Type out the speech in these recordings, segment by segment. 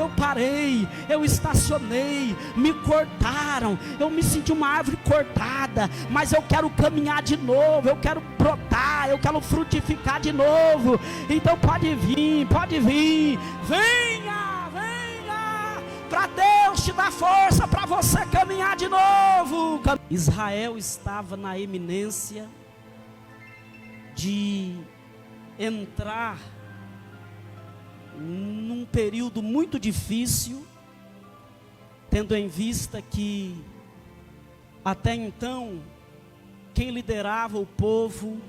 eu parei, eu estacionei, me cortaram, eu me senti uma árvore cortada, mas eu quero caminhar de novo, eu quero brotar, eu quero frutificar de novo. Então pode vir, venha, para Deus te dar força para você caminhar de novo. Israel estava na iminência de entrar num período muito difícil, tendo em vista que até então quem liderava o povo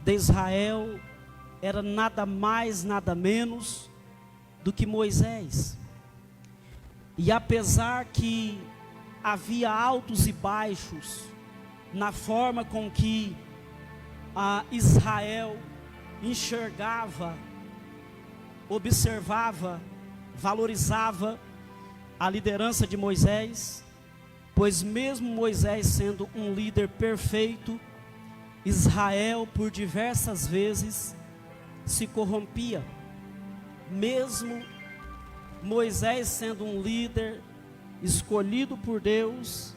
de Israel era nada mais, nada menos do que Moisés. E apesar que havia altos e baixos na forma com que Israel enxergava, observava, valorizava a liderança de Moisés, pois mesmo Moisés sendo um líder perfeito, Israel por diversas vezes se corrompia. Mesmo Moisés sendo um líder escolhido por Deus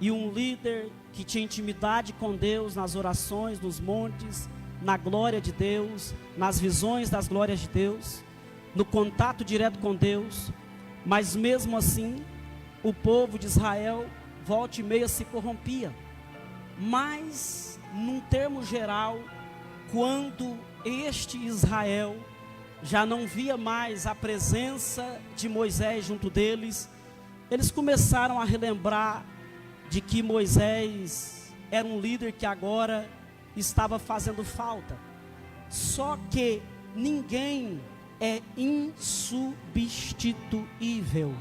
e um líder que tinha intimidade com Deus nas orações, nos montes, na glória de Deus, nas visões das glórias de Deus, no contato direto com Deus, mas mesmo assim o povo de Israel volta e meia se corrompia. Mas num termo geral, quando este Israel já não via mais a presença de Moisés junto deles, eles começaram a relembrar de que Moisés era um líder que agora estava fazendo falta. Só que ninguém é insubstituível.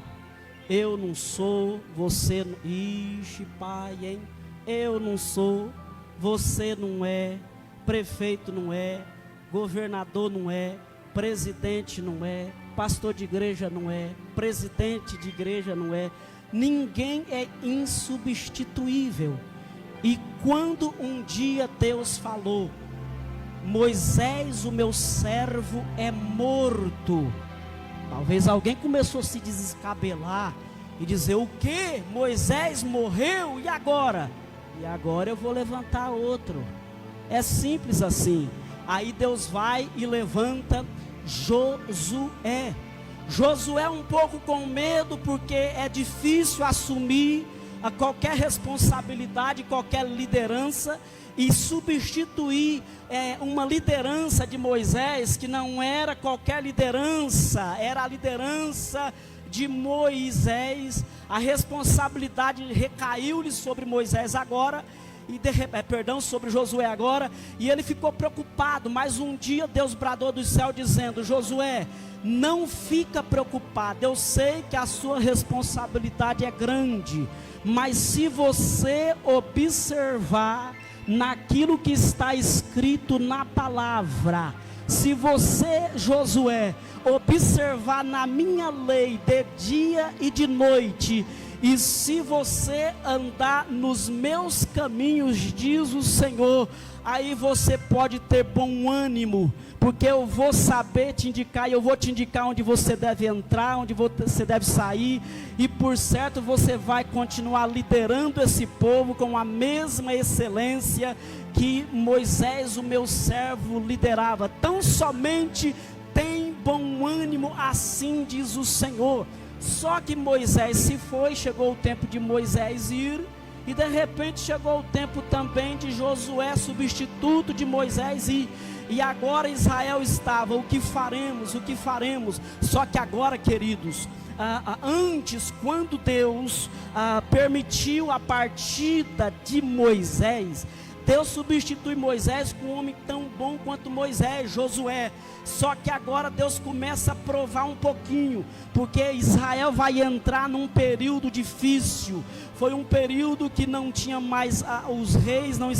Eu não sou, você não... Ixi, pai, hein? Eu não sou, você não é, prefeito não é, governador não é, presidente não é, pastor de igreja não é, presidente de igreja não é. Ninguém é insubstituível. E quando um dia Deus falou: Moisés, o meu servo, é morto, talvez alguém começou a se desescabelar e dizer: o que? Moisés morreu, e agora? E agora eu vou levantar outro. É simples assim. Aí Deus vai e levanta Josué. Josué um pouco com medo, porque é difícil assumir a qualquer responsabilidade, qualquer liderança, e substituir uma liderança de Moisés, que não era qualquer liderança, era a liderança de Moisés. A responsabilidade recaiu-lhe sobre Moisés agora, sobre Josué agora, e ele ficou preocupado. Mas um dia Deus bradou do céu dizendo: Josué, não fica preocupado, eu sei que a sua responsabilidade é grande, mas se você observar naquilo que está escrito na palavra, se você, Josué, observar na minha lei de dia e de noite, e se você andar nos meus caminhos, diz o Senhor, aí você pode ter bom ânimo, porque eu vou saber te indicar, e eu vou te indicar onde você deve entrar, onde você deve sair, e por certo você vai continuar liderando esse povo com a mesma excelência que Moisés, o meu servo, liderava. Tão somente tem bom ânimo, assim diz o Senhor. Só que Moisés se foi, chegou o tempo de Moisés ir, e de repente chegou o tempo também de Josué, substituto de Moisés, ir. E agora Israel estava: o que faremos, o que faremos? Só que agora, queridos, antes, quando Deus permitiu a partida de Moisés, Deus substitui Moisés com um homem tão bom quanto Moisés, Josué. Só que agora Deus começa a provar um pouquinho, porque Israel vai entrar num período difícil. Foi um período que não tinha mais, os reis não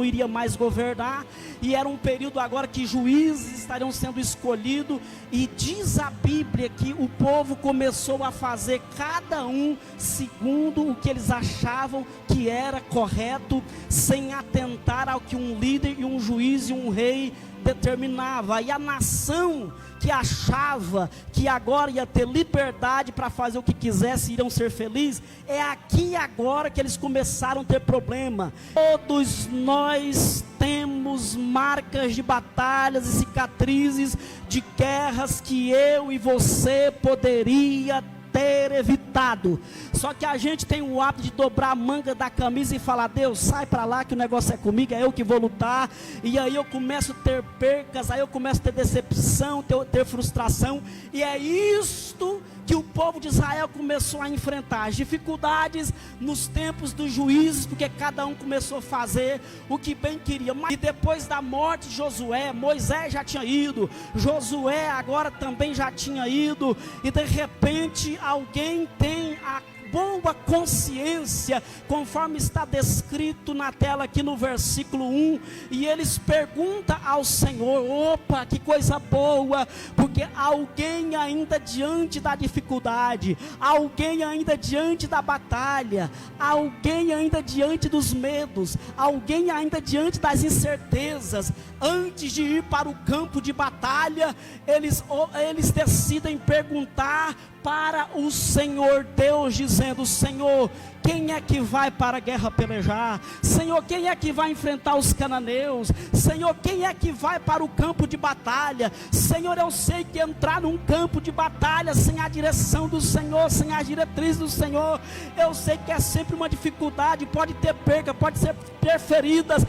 iriam mais governar, e era um período agora que juízes estariam sendo escolhidos, e diz a Bíblia que o povo começou a fazer cada um segundo o que eles achavam que era correto, sem atentar ao que um líder e um juiz e um rei determinava, e a nação que achava que agora ia ter liberdade para fazer o que quisesse, iriam ser felizes, é aqui e agora que eles começaram a ter problema. Todos nós temos marcas de batalhas e cicatrizes de guerras que eu e você poderia ter evitado. Só que a gente tem o hábito de dobrar a manga da camisa e falar: Deus, sai para lá que o negócio é comigo, é eu que vou lutar. E aí eu começo a ter percas, aí eu começo a ter decepção, ter frustração. E é isto que o povo de Israel começou a enfrentar, as dificuldades nos tempos dos juízes, porque cada um começou a fazer o que bem queria. E depois da morte de Josué, Moisés já tinha ido, Josué agora também já tinha ido, e de repente alguém tem a boa consciência, conforme está descrito na tela aqui no versículo 1, e eles perguntam ao Senhor: opa, que coisa boa, porque alguém ainda diante da dificuldade, alguém ainda diante da batalha, alguém ainda diante dos medos, alguém ainda diante das incertezas, antes de ir para o campo de batalha, eles decidem perguntar para o Senhor Deus, dizendo: Senhor, quem é que vai para a guerra pelejar? Senhor, quem é que vai enfrentar os cananeus? Senhor, quem é que vai para o campo de batalha? Senhor, eu sei que entrar num campo de batalha sem a direção do Senhor, sem a diretriz do Senhor, eu sei que é sempre uma dificuldade, pode ter perca, pode ter feridas.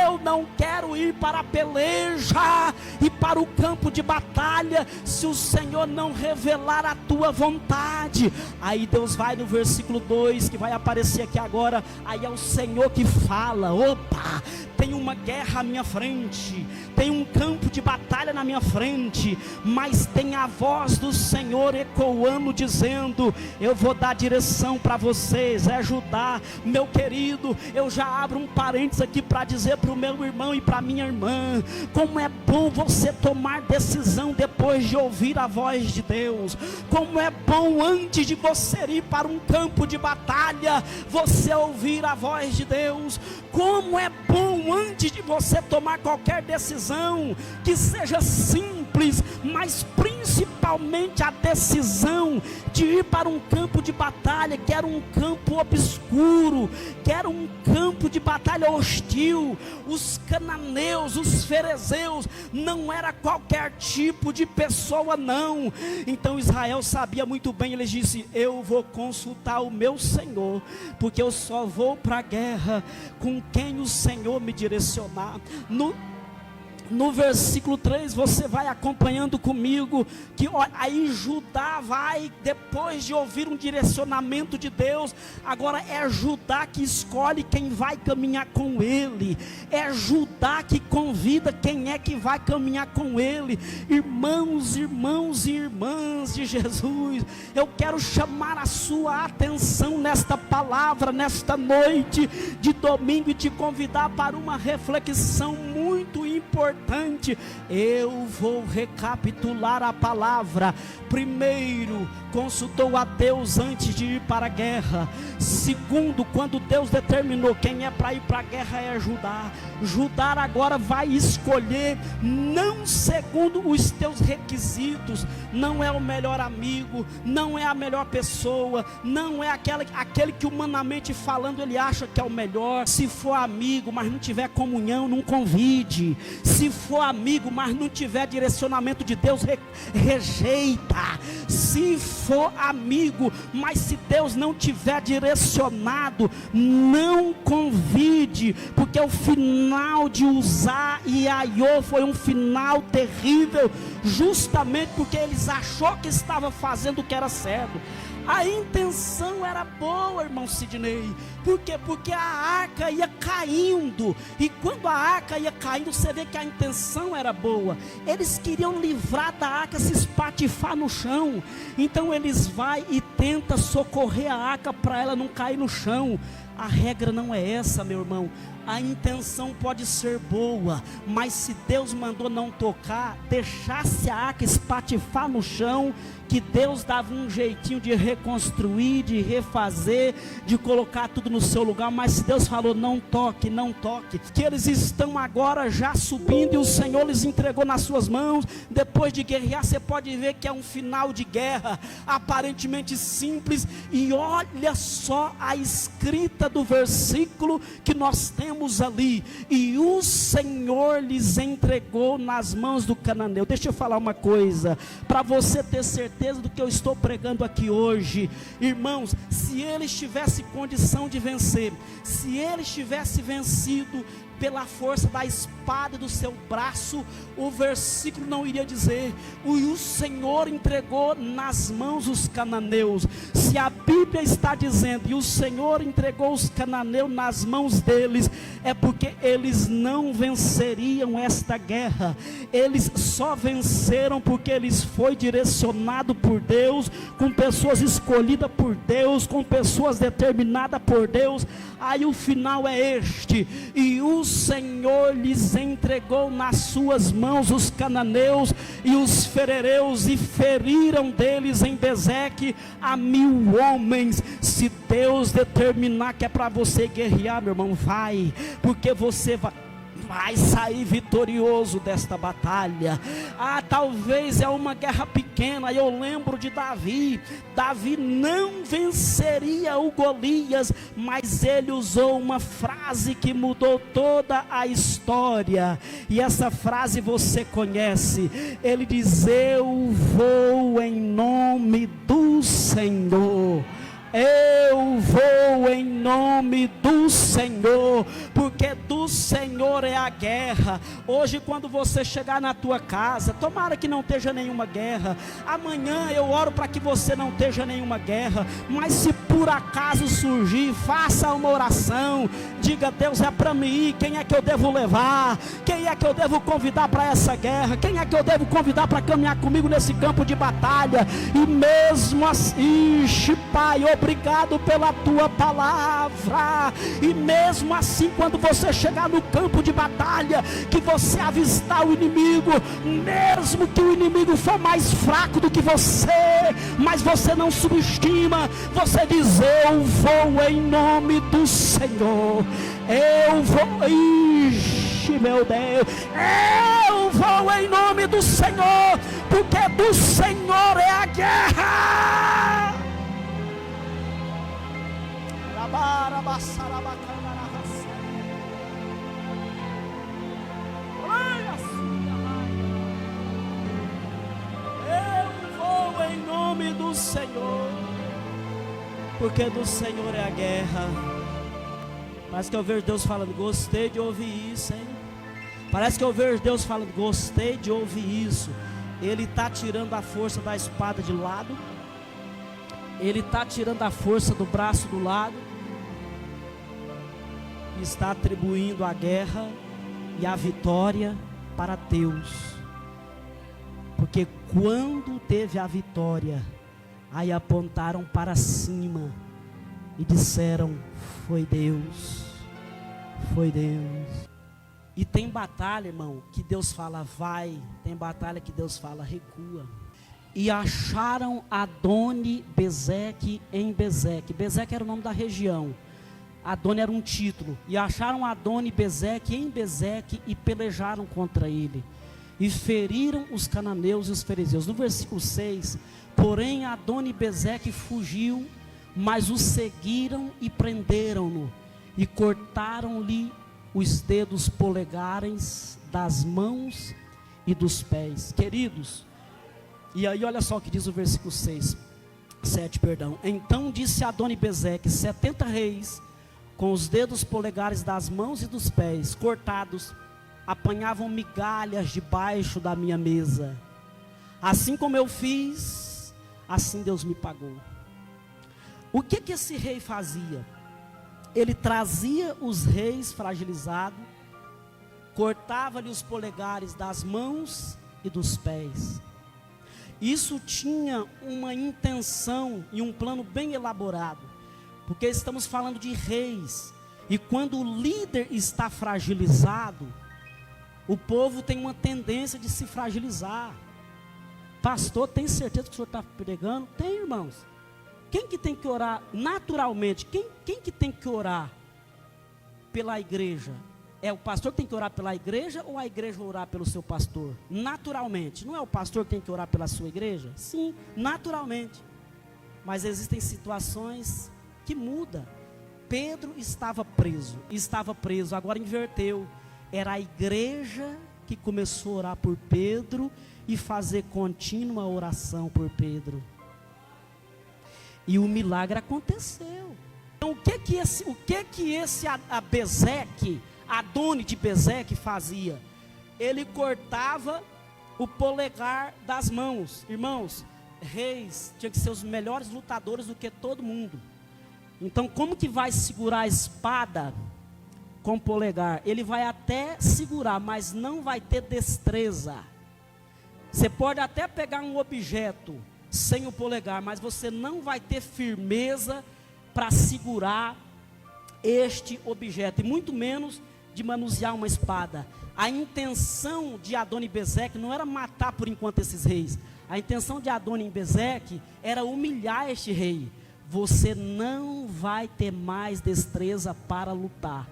Eu não quero ir para a peleja e para o campo de batalha se o Senhor não revelar a tua vontade. Aí Deus vai no versículo 2, que vai aparecer aqui agora. Aí é o Senhor que fala: opa, tem uma guerra à minha frente, tem um campo de batalha na minha frente, mas tem a voz do Senhor ecoando, dizendo: eu vou dar direção para vocês, é Judá. Meu querido, eu já abro um parênteses aqui para dizer para o meu irmão e para a minha irmã, como é bom você tomar decisão depois de ouvir a voz de Deus. Como é bom, antes de você ir para um campo de batalha, você ouvir a voz de Deus. Como é bom, antes de você tomar qualquer decisão, que seja simples, mas principalmente a decisão de ir para um campo de batalha, que era um campo obscuro, que era um campo de batalha hostil. Os cananeus, os ferezeus, não era qualquer tipo de pessoa, não. Então Israel sabia muito bem, ele disse: eu vou consultar o meu Senhor, porque eu só vou para a guerra com quem o Senhor me direcionar. No versículo 3, você vai acompanhando comigo, que aí Judá vai, depois de ouvir um direcionamento de Deus, agora é Judá que escolhe quem vai caminhar com ele, é Judá que convida quem é que vai caminhar com ele. Irmãos e irmãs de Jesus, eu quero chamar a sua atenção nesta palavra, nesta noite de domingo, e te convidar para uma reflexão muito importante. Eu vou recapitular a palavra. Primeiro, consultou a Deus antes de ir para a guerra. Segundo, quando Deus determinou quem é para ir para a guerra, é Judá. Judá agora vai escolher, não segundo os teus requisitos, não é o melhor amigo, não é a melhor pessoa, não é aquele que humanamente falando ele acha que é o melhor. Se for amigo, mas não tiver comunhão, não convide. Se for amigo, mas não tiver direcionamento de Deus, rejeita. Se for amigo, mas se Deus não tiver direcionado, não convide, porque o final de Uzá e Aiô foi um final terrível, justamente porque eles achou que estava fazendo o que era certo. A intenção era boa, irmão Sidney. Por quê? Porque a arca ia caindo. E quando a arca ia caindo, você vê que a intenção era boa. Eles queriam livrar da arca, se espatifar no chão. Então eles vão e tentam socorrer a arca para ela não cair no chão. A regra não é essa, meu irmão. A intenção pode ser boa, mas se Deus mandou não tocar, deixasse a arca espatifar no chão, que Deus dava um jeitinho de reconstruir, de refazer, de colocar tudo no seu lugar. Mas se Deus falou não toque, não toque, que eles estão agora já subindo e o Senhor lhes entregou nas suas mãos. Depois de guerrear, você pode ver que é um final de guerra, aparentemente simples. E olha só a escrita do versículo que nós temos ali: e o Senhor lhes entregou nas mãos do cananeu. Deixa eu falar uma coisa, para você ter certeza do que eu estou pregando aqui hoje. Irmãos, se eles tivessem condição de vencer, se eles tivessem vencido pela força da espada do seu braço, o versículo não iria dizer: o Senhor entregou nas mãos os cananeus. Se a Bíblia está dizendo e o Senhor entregou os cananeus nas mãos deles, é porque eles não venceriam esta guerra. Eles só venceram porque eles foi direcionado por Deus, com pessoas escolhidas por Deus, com pessoas determinadas por Deus. Aí o final é este: e o Senhor lhes entregou nas suas mãos os cananeus e os ferereus, e feriram deles em Bezeque a 1000 homens. Se Deus determinar que é para você guerrear, meu irmão, vai, porque você vai sair vitorioso desta batalha. Talvez é uma guerra pequena. Eu lembro de Davi. Davi não venceria o Golias, mas ele usou uma frase que mudou toda a história, e essa frase você conhece. Ele diz: eu vou em nome do Senhor. Eu vou em nome do Senhor, porque do Senhor é a guerra. Hoje, quando você chegar na tua casa, tomara que não esteja nenhuma guerra. Amanhã eu oro para que você não esteja nenhuma guerra. Mas se por acaso surgir, faça uma oração. Diga: Deus, é para mim ir. Quem é que eu devo levar? Quem é que eu devo convidar para essa guerra? Quem é que eu devo convidar para caminhar comigo nesse campo de batalha? E mesmo assim, Pai, obrigado pela tua palavra. E mesmo assim, quando você chegar no campo de batalha, que você avistar o inimigo, mesmo que o inimigo for mais fraco do que você, mas você não subestima, você diz: eu vou em nome do Senhor. Eu vou, ixi, meu Deus, eu vou em nome do Senhor, porque do Senhor é a guerra. Eu vou em nome do Senhor, porque do Senhor é a guerra. Parece que eu vejo Deus falando: gostei de ouvir isso, hein? Parece que eu vejo Deus falando: gostei de ouvir isso. Ele está tirando a força da espada de lado, Ele está tirando a força do braço do lado, e está atribuindo a guerra e a vitória para Deus. Porque quando teve a vitória, aí apontaram para cima e disseram: foi Deus, foi Deus. E tem batalha, irmão, que Deus fala vai, tem batalha que Deus fala recua. E acharam Adoni Bezeque em Bezeque. Bezeque era o nome da região, Adoni era um título. E acharam Adoni Bezeque em Bezeque e pelejaram contra ele, e feriram os cananeus e os fariseus. No versículo 6, porém Adoni Bezeque fugiu, mas o seguiram e prenderam-no, e cortaram-lhe os dedos polegares das mãos e dos pés. Queridos, e aí olha só o que diz o versículo 7. Então disse Adoni Bezeque: 70 reis, com os dedos polegares das mãos e dos pés cortados, apanhavam migalhas debaixo da minha mesa. Assim como eu fiz, assim Deus me pagou. O que esse rei fazia? Ele trazia os reis fragilizados, cortava-lhe os polegares das mãos e dos pés. Isso tinha uma intenção e um plano bem elaborado, Porque estamos falando de reis. E quando o líder está fragilizado, o povo tem uma tendência de se fragilizar. Pastor, tem certeza que o senhor está pregando? Tem, irmãos. Quem que tem que orar naturalmente? Quem que tem que orar pela igreja? É o pastor que tem que orar pela igreja ou a igreja orar pelo seu pastor? Naturalmente. Não é o pastor que tem que orar pela sua igreja? Sim, naturalmente. Mas existem situações que mudam. Pedro estava preso, agora inverteu. Era a igreja que começou a orar por Pedro e fazer contínua oração por Pedro. E o milagre aconteceu. Então o que esse Bezeque, Adoni de Bezeque fazia? Ele cortava o polegar das mãos. Irmãos, reis tinham que ser os melhores lutadores do que todo mundo. Então como que vai segurar a espada com o polegar? Ele vai até segurar, mas não vai ter destreza. Você pode até pegar um objeto sem o polegar, mas você não vai ter firmeza para segurar este objeto, e muito menos de manusear uma espada. A intenção de Adoni Bezeque não era matar por enquanto esses reis. A intenção de Adoni Bezeque era humilhar este rei. Você não vai ter mais destreza para lutar.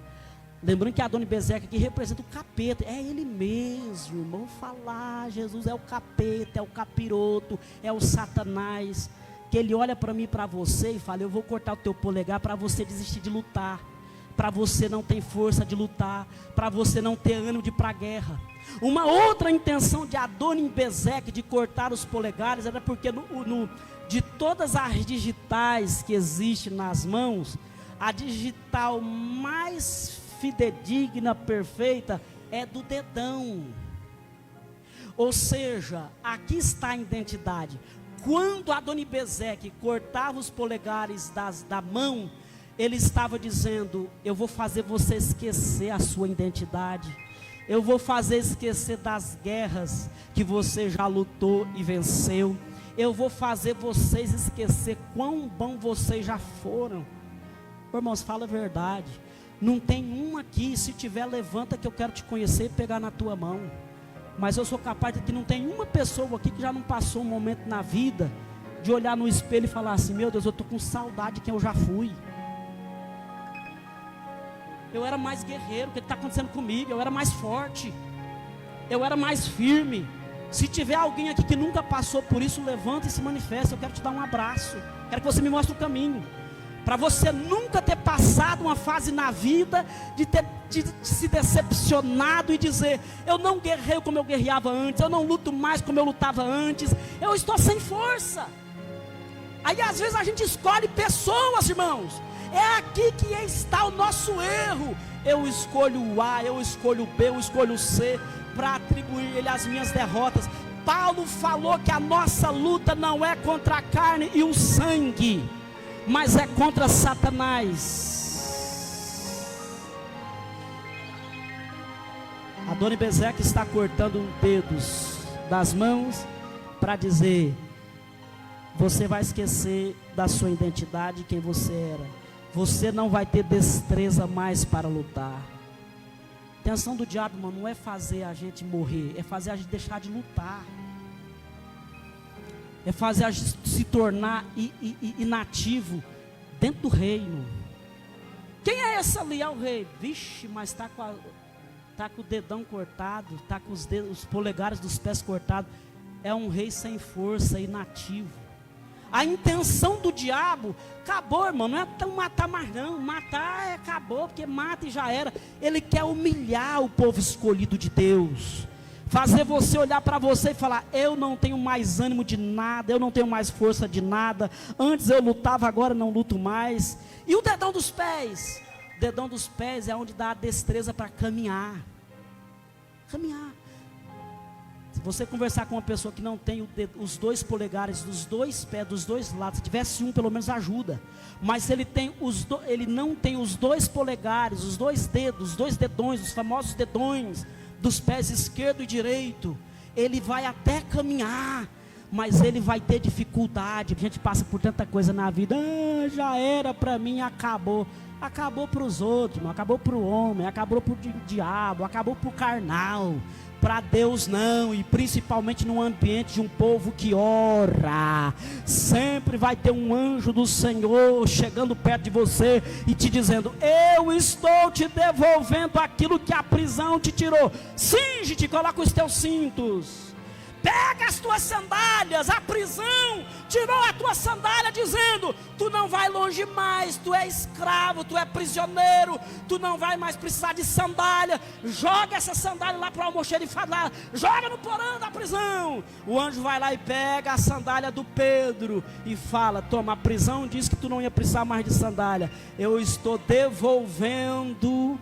Lembrando que Adoni Bezeque aqui representa o capeta. É ele mesmo, irmão. Falar, Jesus é o capeta, é o capiroto, é o Satanás. Que ele olha para mim e para você e fala: eu vou cortar o teu polegar para você desistir de lutar, para você não ter força de lutar, para você não ter ânimo de ir para a guerra. Uma outra intenção de Adoni Bezeque de cortar os polegares era porque de todas as digitais que existem nas mãos, a digital mais fidedigna, perfeita, é do dedão. Ou seja, aqui está a identidade. Quando Adoni Bezeque cortava os polegares da mão, ele estava dizendo: eu vou fazer você esquecer a sua identidade. Eu vou fazer esquecer das guerras que você já lutou e venceu. Eu vou fazer vocês esquecer quão bom vocês já foram. Irmãos, fala a verdade. Não tem um aqui, se tiver, levanta que eu quero te conhecer e pegar na tua mão. Mas eu sou capaz de que não tem uma pessoa aqui que já não passou um momento na vida de olhar no espelho e falar assim: meu Deus, eu estou com saudade de quem eu já fui. Eu era mais guerreiro, o que está acontecendo comigo? Eu era mais forte, eu era mais firme. Se tiver alguém aqui que nunca passou por isso, levanta e se manifesta. Eu quero te dar um abraço, quero que você me mostre o caminho, para você nunca ter passado uma fase na vida de ter se decepcionado e dizer: eu não guerreio como eu guerreava antes, eu não luto mais como eu lutava antes, eu estou sem força. Aí às vezes a gente escolhe pessoas, irmãos. É aqui que está o nosso erro. Eu escolho o A, eu escolho o B, eu escolho o C, para atribuir ele às minhas derrotas. Paulo falou que a nossa luta não é contra a carne e o sangue, mas é contra Satanás. Adoni Bezeque está cortando dedos das mãos para dizer: você vai esquecer da sua identidade, quem você era. Você não vai ter destreza mais para lutar. A intenção do diabo, irmão, não é fazer a gente morrer, é fazer a gente deixar de lutar, é fazer a gente se tornar inativo dentro do reino. Quem é esse ali? É o rei. Vixe, mas está com o dedão cortado, está com os polegares dos pés cortados. É um rei sem força, inativo. A intenção do diabo acabou, irmão. Não é tão matar mais não. Matar acabou, porque mata e já era. Ele quer humilhar o povo escolhido de Deus, fazer você olhar para você e falar: eu não tenho mais ânimo de nada, eu não tenho mais força de nada. Antes eu lutava, agora não luto mais. E o dedão dos pés? O dedão dos pés é onde dá a destreza para caminhar. Caminhar. Se você conversar com uma pessoa que não tem os dois polegares dos dois pés, dos dois lados, se tivesse um, pelo menos ajuda. Mas se ele não tem os dois polegares, os dois dedos, os dois dedões, os famosos dedões dos pés esquerdo e direito, ele vai até caminhar, mas ele vai ter dificuldade. A gente passa por tanta coisa na vida, já era para mim, acabou. Acabou para os outros, acabou para o homem, acabou para o diabo, acabou para o carnal. Para Deus não, e principalmente no ambiente de um povo que ora, sempre vai ter um anjo do Senhor chegando perto de você e te dizendo: eu estou te devolvendo aquilo que a prisão te tirou. Cinge-te, coloca os teus cintos, pega as tuas sandálias. A prisão tirou a tua sandália dizendo: tu não vai longe mais, tu é escravo, tu é prisioneiro, tu não vai mais precisar de sandália. Joga essa sandália lá para o almoxerifado, joga no porão da prisão. O anjo vai lá e pega a sandália do Pedro e fala: toma, a prisão disse que tu não ia precisar mais de sandália, eu estou devolvendo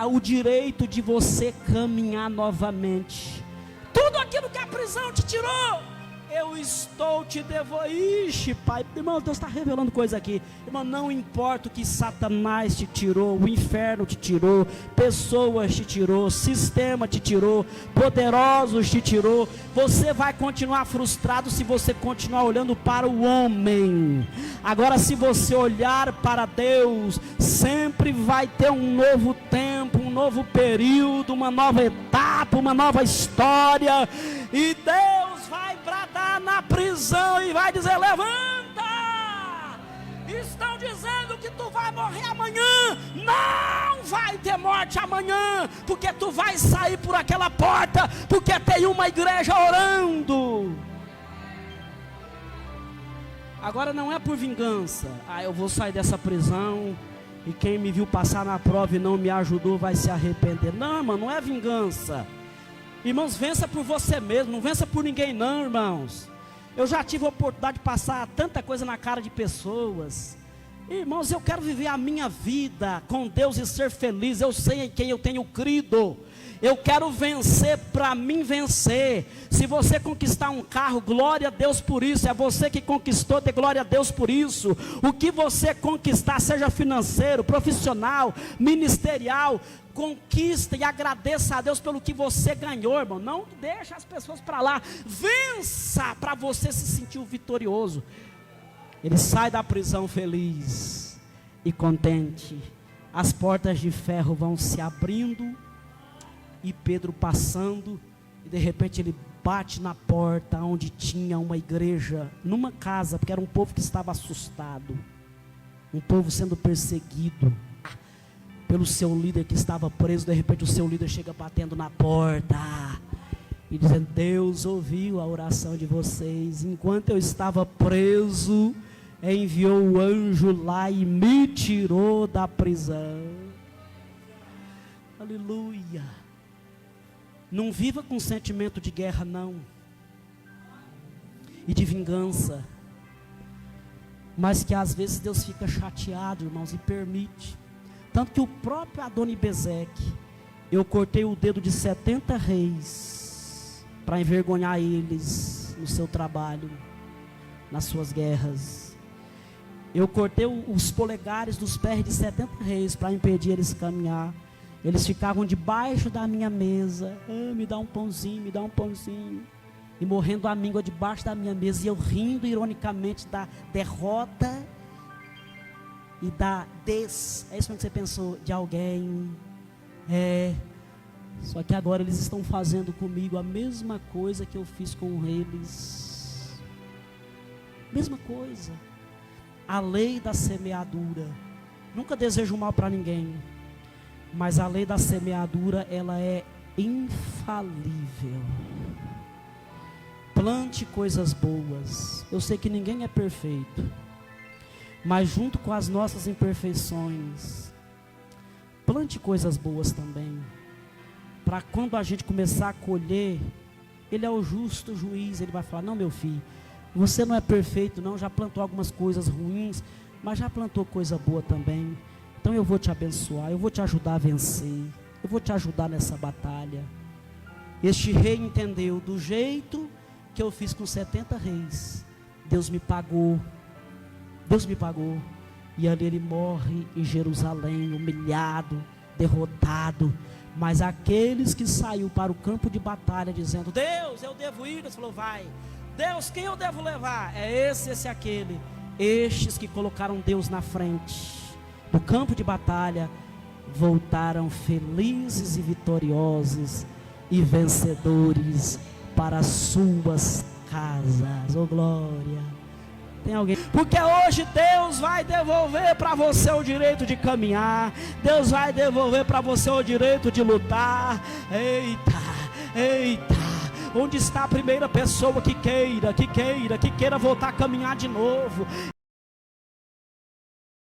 o direito de você caminhar novamente. Tudo aquilo que a prisão te tirou, eu estou te devolvendo. Ixi, Pai, irmão, Deus está revelando coisa aqui. Irmão, não importa o que Satanás te tirou, o inferno te tirou, pessoas te tirou, sistema te tirou, poderosos te tirou, você vai continuar frustrado se você continuar olhando para o homem. Agora, se você olhar para Deus, sempre vai ter um novo tempo, um novo período, uma nova etapa, uma nova história, e Deus vai bradar na prisão e vai dizer: levanta! Estão dizendo que tu vai morrer amanhã. Não vai ter morte amanhã, porque tu vai sair por aquela porta, porque tem uma igreja orando. Agora não é por vingança. Eu vou sair dessa prisão e quem me viu passar na prova e não me ajudou vai se arrepender. Não, irmão, não é vingança. Irmãos, vença por você mesmo, não vença por ninguém não, irmãos. Eu já tive a oportunidade de passar tanta coisa na cara de pessoas. Irmãos, eu quero viver a minha vida com Deus e ser feliz. Eu sei em quem eu tenho crido. Eu quero vencer para mim vencer. Se você conquistar um carro, glória a Deus por isso. É você que conquistou, dê glória a Deus por isso. O que você conquistar, seja financeiro, profissional, ministerial, conquista e agradeça a Deus pelo que você ganhou, irmão. Não deixa as pessoas para lá. Vença para você se sentir vitorioso. Ele sai da prisão feliz e contente. As portas de ferro vão se abrindo e Pedro passando, e de repente ele bate na porta onde tinha uma igreja, numa casa, porque era um povo que estava assustado, um povo sendo perseguido pelo seu líder que estava preso. De repente o seu líder chega batendo na porta e dizendo: Deus ouviu a oração de vocês, enquanto eu estava preso, enviou o anjo lá e me tirou da prisão. Aleluia. Não viva com sentimento de guerra não, e de vingança, mas que às vezes Deus fica chateado, irmãos, e permite. Tanto que o próprio Adoni-Bezeque, eu cortei o dedo de 70 reis, para envergonhar eles no seu trabalho, nas suas guerras. Eu cortei os polegares dos pés de 70 reis, para impedir eles caminhar. Eles ficavam debaixo da minha mesa, me dá um pãozinho, me dá um pãozinho, e morrendo a míngua debaixo da minha mesa, e eu rindo ironicamente da derrota e é isso que você pensou, de alguém. Só que agora eles estão fazendo comigo a mesma coisa que eu fiz com eles. Mesma coisa. A lei da semeadura. Nunca desejo mal para ninguém, mas a lei da semeadura, ela é infalível. Plante coisas boas. Eu sei que ninguém é perfeito, mas junto com as nossas imperfeições, plante coisas boas também, para quando a gente começar a colher, Ele é o justo juiz. Ele vai falar: não, meu filho, você não é perfeito não, já plantou algumas coisas ruins, mas já plantou coisa boa também. Então eu vou te abençoar, eu vou te ajudar a vencer, eu vou te ajudar nessa batalha. Este rei entendeu: do jeito que eu fiz com 70 reis, Deus me pagou. Deus me pagou. E ali ele morre em Jerusalém, humilhado, derrotado. Mas aqueles que saíram para o campo de batalha dizendo: Deus, eu devo ir, Deus falou: vai, Deus, quem eu devo levar? É esse, aquele. Estes que colocaram Deus na frente do campo de batalha voltaram felizes e vitoriosos e vencedores para as suas casas. Oh glória! Tem alguém? Porque hoje Deus vai devolver para você o direito de caminhar. Deus vai devolver para você o direito de lutar. Eita! Onde está a primeira pessoa que queira voltar a caminhar de novo?